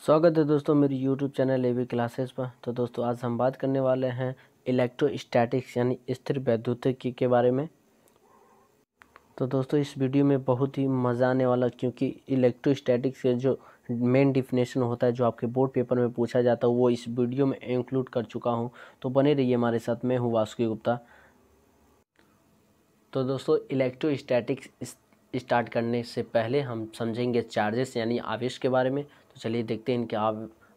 स्वागत है दोस्तों मेरी यूट्यूब चैनल एबी क्लासेस पर। तो दोस्तों आज हम बात करने वाले हैं इलेक्ट्रोस्टैटिक्स यानी स्थिर वैद्युतिकी के बारे में। तो दोस्तों इस वीडियो में बहुत ही मज़ा आने वाला, क्योंकि इलेक्ट्रोस्टैटिक्स के जो मेन डिफिनेशन होता है जो आपके बोर्ड पेपर में पूछा जाता है वो इस वीडियो में इंक्लूड कर चुका हूँ। तो बने रहिए हमारे साथ। मैं हूँ वासुकी गुप्ता। तो दोस्तों इलेक्ट्रोस्टैटिक्स स्टार्ट करने से पहले हम समझेंगे चार्जेस यानी आवेश के बारे में। तो चलिए देखते हैं इनके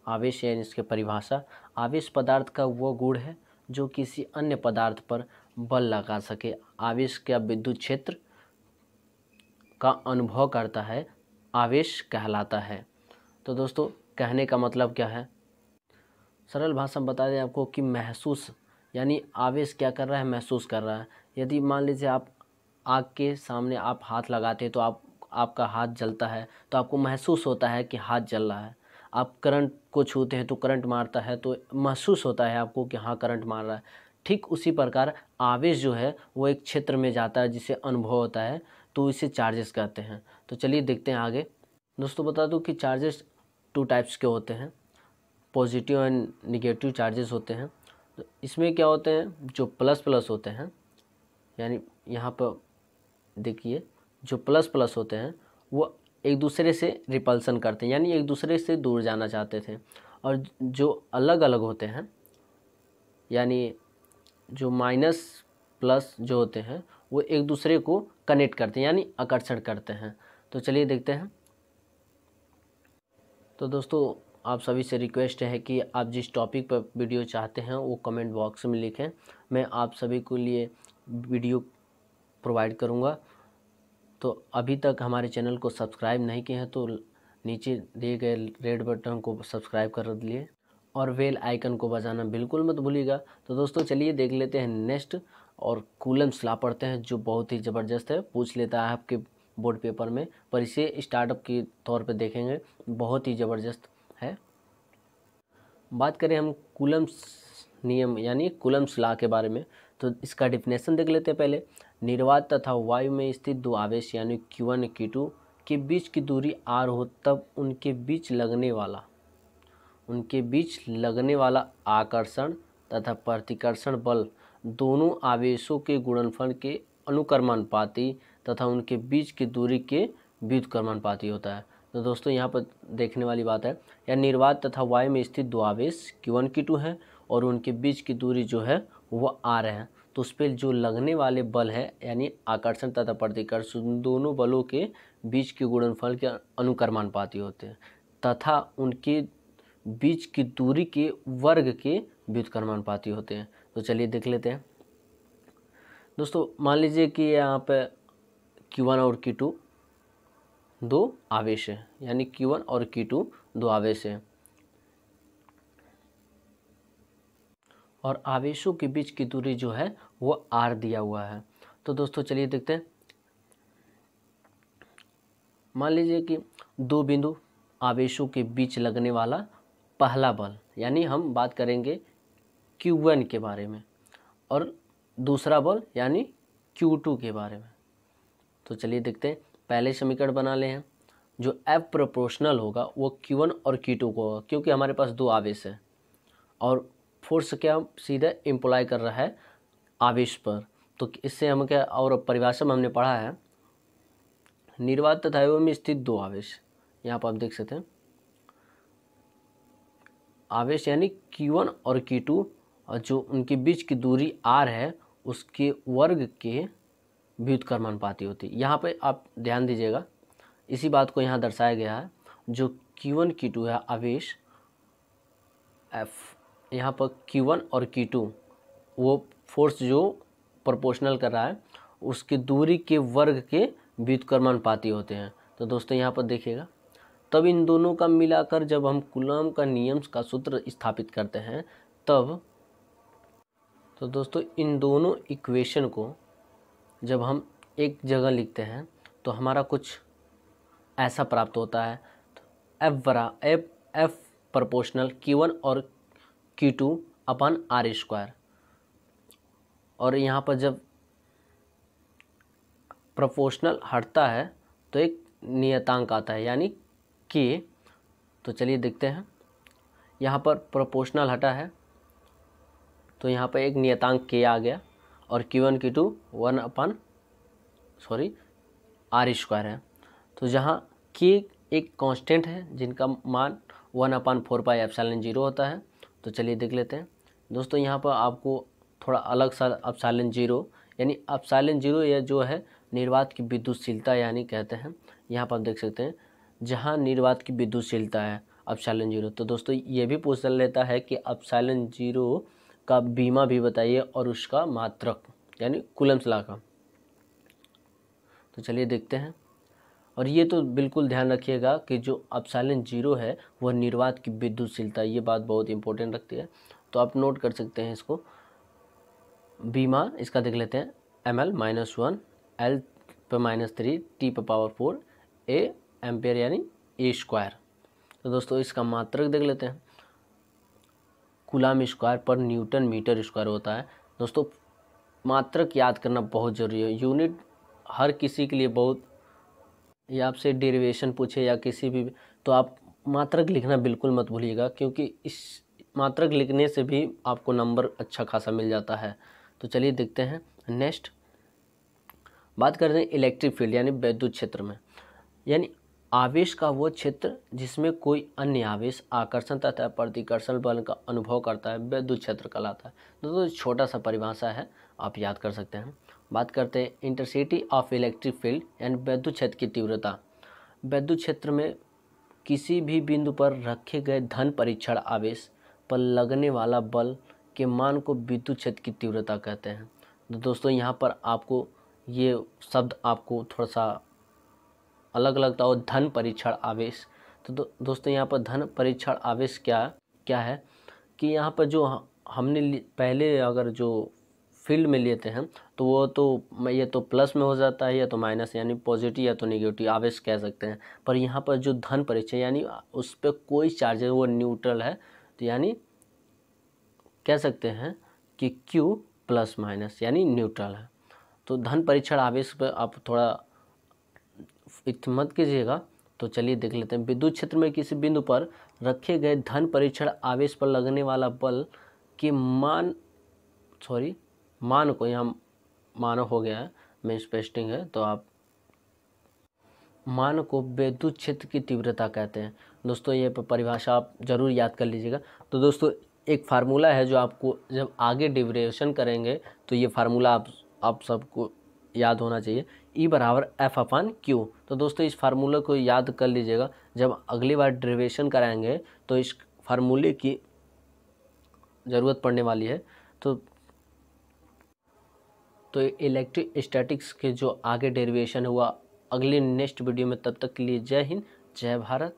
आवेश यानी इसके परिभाषा। आवेश पदार्थ का वो गुण है जो किसी अन्य पदार्थ पर बल लगा सके। आवेश का विद्युत क्षेत्र का अनुभव करता है, आवेश कहलाता है। तो दोस्तों कहने का मतलब क्या है, सरल भाषा में बता दें आपको कि महसूस यानी आवेश क्या कर रहा है, महसूस कर रहा है। यदि मान लीजिए आप आग के सामने आप हाथ लगाते हैं तो आपका हाथ जलता है, तो आपको महसूस होता है कि हाथ जल रहा है। आप करंट को छूते हैं तो करंट मारता है तो महसूस होता है आपको कि हाँ करंट मार रहा है। ठीक उसी प्रकार आवेश जो है वो एक क्षेत्र में जाता है जिसे अनुभव होता है, तो इसे चार्जेस कहते हैं। तो चलिए देखते हैं आगे। दोस्तों बता दूं कि चार्जेस 2 टाइप्स के होते हैं, पॉजिटिव एंड निगेटिव चार्जेस होते हैं। तो इसमें क्या होते हैं, जो प्लस प्लस होते हैं, यानी यहाँ पर देखिए जो प्लस प्लस होते हैं वो एक दूसरे से रिपल्सन करते हैं, यानी एक दूसरे से दूर जाना चाहते थे। और जो अलग अलग होते हैं यानी जो माइनस प्लस जो होते हैं वो एक दूसरे को कनेक्ट करते हैं यानी आकर्षण करते हैं। तो चलिए देखते हैं। तो दोस्तों आप सभी से रिक्वेस्ट है कि आप जिस टॉपिक पर वीडियो चाहते हैं वो कमेंट बॉक्स में लिखें। मैं आप सभी के लिए वीडियो प्रोवाइड करूंगा। तो अभी तक हमारे चैनल को सब्सक्राइब नहीं किए हैं तो नीचे दिए गए रेड बटन को सब्सक्राइब कर लिए और बेल आइकन को बजाना बिल्कुल मत भूलिएगा। तो दोस्तों चलिए देख लेते हैं नेक्स्ट, और कूलम्ब्स लॉ पढ़ते हैं जो बहुत ही ज़बरदस्त है, पूछ लेता है आपके बोर्ड पेपर में। पर इसे स्टार्टअप के तौर पे देखेंगे, बहुत ही ज़बरदस्त है। बात करें हम कूलम्ब्स नियम यानी कूलम्ब्स लॉ के बारे में, तो इसका डिफिनेशन देख लेते हैं पहले। निर्वात तथा वायु में स्थित दो आवेश यानी Q1 Q2 के बीच की दूरी r हो, तब उनके बीच लगने वाला आकर्षण तथा प्रतिकर्षण बल दोनों आवेशों के गुणनफल के अनुक्रमानुपाती तथा उनके बीच की दूरी के व्युत्क्रमानुपाती होता है। तो दोस्तों यहाँ पर देखने वाली बात है, या निर्वात तथा वायु में स्थित दो आवेश Q1 Q2 हैं और उनके बीच की दूरी जो है वो r है। तो उस पर जो लगने वाले बल है यानी आकर्षण तथा प्रतिकर्षण दोनों बलों के बीच के गुणनफल के अनुक्रमानुपाती होते हैं तथा उनके बीच की दूरी के वर्ग के व्युत्क्रमानुपाती होते हैं। तो चलिए देख लेते हैं। दोस्तों मान लीजिए कि यहाँ पे Q1 और Q2 दो आवेश है, यानी Q1 और Q2 दो आवेश है और आवेशों के बीच की दूरी जो है वो r दिया हुआ है। तो दोस्तों चलिए देखते हैं। मान लीजिए कि दो बिंदु आवेशों के बीच लगने वाला पहला बल, यानी हम बात करेंगे Q1 के बारे में, और दूसरा बल यानी Q2 के बारे में। तो चलिए देखते हैं। पहले समीकरण बना ले हैं। जो F प्रोपोर्शनल होगा वो Q1 और Q2 को होगा, क्योंकि हमारे पास दो आवेश है और फोर्स क्या सीधा इम्प्लाई कर रहा है आवेश पर। तो इससे हम क्या, और परिभाषा में हमने पढ़ा है निर्वात तथा वायु में स्थित दो आवेश, यहाँ पर आप देख सकते हैं आवेश यानी Q1 और Q2, और जो उनके बीच की दूरी r है उसके वर्ग के व्युत्क्रमानुपाती होती है। यहाँ पे आप ध्यान दीजिएगा, इसी बात को यहाँ दर्शाया गया है। जो Q1 Q2 है आवेश F, यहाँ पर Q1 और Q2 वो फोर्स जो प्रोपोर्शनल कर रहा है उसकी दूरी के वर्ग के व्युत्क्रमानुपाती होते हैं। तो दोस्तों यहाँ पर देखिएगा, तब इन दोनों का मिलाकर जब हम कूलम्ब का नियम का सूत्र स्थापित करते हैं तब, तो दोस्तों इन दोनों इक्वेशन को जब हम एक जगह लिखते हैं तो हमारा कुछ ऐसा प्राप्त होता है। तो F प्रोपोर्शनल Q1 और Q2 अपन r², और यहाँ पर जब प्रोपोर्शनल हटता है तो एक नियतांक आता है यानी K। तो चलिए देखते हैं। यहाँ पर प्रोपोर्शनल हटा है तो यहाँ पर एक नियतांक k आ गया और Q1 Q2 R² है। तो जहाँ k एक कांस्टेंट है जिनका मान 1/4πε0 होता है। तो चलिए देख लेते हैं दोस्तों। यहाँ पर आपको थोड़ा अलग सा ε0 यानी ε0 यह जो है निर्वात की विद्युतशीलता यानी कहते हैं। यहाँ पर आप देख सकते हैं जहाँ निर्वात की विद्युतशीलता है ε0। तो दोस्तों ये भी पूछ लेता है कि ε0 का बीमा भी बताइए और उसका मात्रक यानी कूलम्स लॉ का। तो चलिए देखते हैं। और ये तो बिल्कुल ध्यान रखिएगा कि जो ε0 है वह निर्वात की विद्युतशीलता, ये बात बहुत इंपॉर्टेंट रखती है। तो आप नोट कर सकते हैं इसको। बीमा इसका देख लेते हैं ml -1 L/-3 T⁴ A ampere यानी A²। तो दोस्तों इसका मात्रक देख लेते हैं। कूलाम स्क्वायर पर न्यूटन मीटर स्क्वायर होता है। दोस्तों मात्रक याद करना बहुत ज़रूरी है। यूनिट हर किसी के लिए बहुत, या आपसे डेरिवेशन पूछे या किसी भी, तो आप मात्रक लिखना बिल्कुल मत भूलिएगा, क्योंकि इस मात्रक लिखने से भी आपको नंबर अच्छा खासा मिल जाता है। तो चलिए देखते हैं। नेक्स्ट बात करते हैं इलेक्ट्रिक फील्ड यानी विद्युत क्षेत्र में, यानी आवेश का वो क्षेत्र जिसमें कोई अन्य आवेश आकर्षण तथा प्रतिकर्षण बल का अनुभव करता है विद्युत क्षेत्र कहलाता है। दोस्तों छोटा सा परिभाषा है, आप याद कर सकते हैं। बात करते हैं इंटेंसिटी ऑफ इलेक्ट्रिक फील्ड यानी विद्युत क्षेत्र की तीव्रता। विद्युत क्षेत्र में किसी भी बिंदु पर रखे गए धन परीक्षण आवेश पर लगने वाला बल के मान को विद्युत क्षेत्र की तीव्रता कहते हैं। तो दोस्तों यहाँ पर आपको ये शब्द आपको थोड़ा सा अलग लगता हो, धन परीक्षण आवेश। तो दोस्तों यहाँ पर धन परीक्षण आवेश क्या है कि यहाँ पर जो हमने पहले अगर जो फील्ड में लेते हैं तो वो तो ये तो प्लस में हो जाता है या तो माइनस, यानी पॉजिटिव या तो नेगेटिव आवेश कह सकते हैं। पर यहाँ पर जो धन परीक्षण यानी उस पर कोई चार्ज है, वो न्यूट्रल है, तो यानी कह सकते हैं कि Q+ यानी न्यूट्रल है। तो धन परीक्षण आवेश पर आप थोड़ा मत कीजिएगा। तो चलिए देख लेते हैं। विद्युत क्षेत्र में किसी बिंदु पर रखे गए धन परीक्षण आवेश पर लगने वाला बल के मान को, यहाँ मान हो गया है, में स्पेस्टिंग है, तो आप मान को विद्युत क्षेत्र की तीव्रता कहते हैं। दोस्तों ये परिभाषा आप जरूर याद कर लीजिएगा। तो दोस्तों एक फार्मूला है जो आपको जब आगे डेरिवेशन करेंगे तो ये फार्मूला आप सबको याद होना चाहिए, E = F/Q। तो दोस्तों इस फार्मूले को याद कर लीजिएगा, जब अगली बार डेरिवेशन कराएंगे तो इस फार्मूले की ज़रूरत पड़ने वाली है। तो इलेक्ट्रोस्टैटिक्स के जो आगे डेरिवेशन हुआ अगली नेक्स्ट वीडियो में, तब तक के लिए जय हिंद जय भारत।